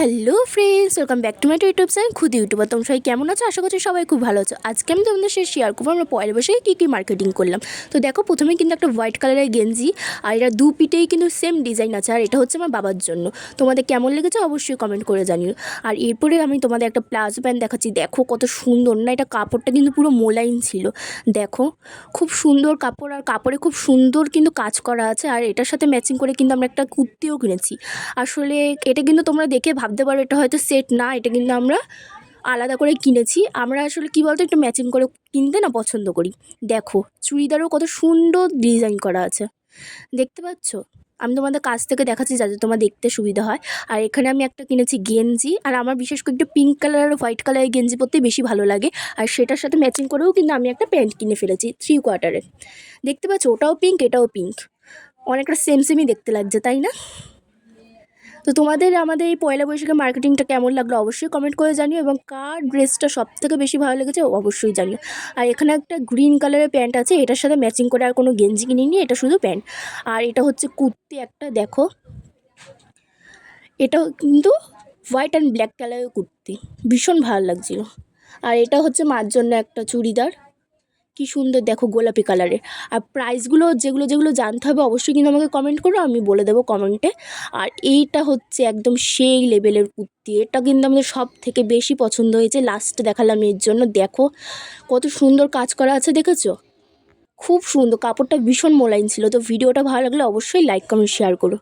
Hello friends, welcome back to my YouTube channel Khudi YouTuber. তোমরা সবাই কেমন আছো? আশা করছি সবাই খুব ভালো আছো। আজকে আমি তোমাদের সাথে শেয়ার করবো আমরা পয়লা বৈশাখে কী কী মার্কেটিং করলাম। তো দেখো, প্রথমে কিন্তু একটা হোয়াইট কালারের গেঞ্জি, আর এটা দু পিঠেই কিন্তু সেম ডিজাইন আছে, আর এটা হচ্ছে আমার বাবার জন্য। তোমাদের কেমন লেগেছে অবশ্যই কমেন্ট করে জানিও। আর এরপরে আমি তোমাদের একটা প্লাজো প্যান্ট দেখাচ্ছি। দেখো কত সুন্দর না, এটা কাপড়টা কিন্তু পুরো মোলায়েম ছিল। দেখো খুব সুন্দর কাপড়, আর কাপড়ে খুব সুন্দর কিন্তু কাজ করা আছে। আর এটার সাথে ম্যাচিং করে কিন্তু আমরা একটা কুর্তিও কিনেছি। আসলে এটা কিন্তু তোমরা দেখে ভাবতে পারো এটা হয়তো সেট না, এটা কিন্তু আমরা আলাদা করে কিনেছি। আমরা আসলে কী বলতো, একটু ম্যাচিং করে কিনতে না পছন্দ করি। দেখো চুড়িদারও কত সুন্দর ডিজাইন করা আছে, দেখতে পাচ্ছ? আমি তোমাদের কাছ থেকে দেখাচ্ছি যাতে তোমার দেখতে সুবিধা হয়। আর এখানে আমি একটা কিনেছি গেঞ্জি, আর আমার বিশেষ করে একটু পিঙ্ক কালার আর হোয়াইট কালারের গেঞ্জি পরতে বেশি ভালো লাগে। আর সেটার সাথে ম্যাচিং করেও কিন্তু আমি একটা প্যান্ট কিনে ফেলেছি 3/4। দেখতে পাচ্ছ, ওটাও পিঙ্ক এটাও পিঙ্ক, অনেকটা সেম সেমই দেখতে লাগছে, তাই না? তো তোমাদের আমাদের এই পয়লা বৈশাখে মার্কেটিংটা কেমন লাগলো অবশ্যই কমেন্ট করে জানিও, এবং কার ড্রেসটা সবথেকে বেশি ভালো লেগেছে অবশ্যই জানিও। আর এখানে একটা গ্রিন কালারের প্যান্ট আছে, এটার সাথে ম্যাচিং করে আর কোনো গেঞ্জি কিনিনি, এটা শুধু প্যান্ট। আর এটা হচ্ছে কুর্তি একটা, দেখো এটাও কিন্তু হোয়াইট অ্যান্ড ব্ল্যাক কালারের কুর্তি, ভীষণ ভালো লাগছিল। আর এটা হচ্ছে মার জন্য একটা চুড়িদার, কি সুন্দর দেখো গোলাপি কালারের। আর প্রাইসগুলো যেগুলো যেগুলো জানতে হবে অবশ্যই কিন্তু আমাকে কমেন্ট করো, আমি বলে দেবো কমেন্টে। আর এইটা হচ্ছে একদম সেই লেভেলের কুর্তি, এটা কিন্তু আমাদের সব থেকে বেশি পছন্দ হয়েছে, লাস্টে দেখালাম এর জন্য। দেখো কত সুন্দর কাজ করা আছে, দেখেছো? খুব সুন্দর, কাপড়টা ভীষণ মোলায়েম ছিল। তো ভিডিওটা ভালো লাগলে অবশ্যই লাইক কমেন্ট শেয়ার করো।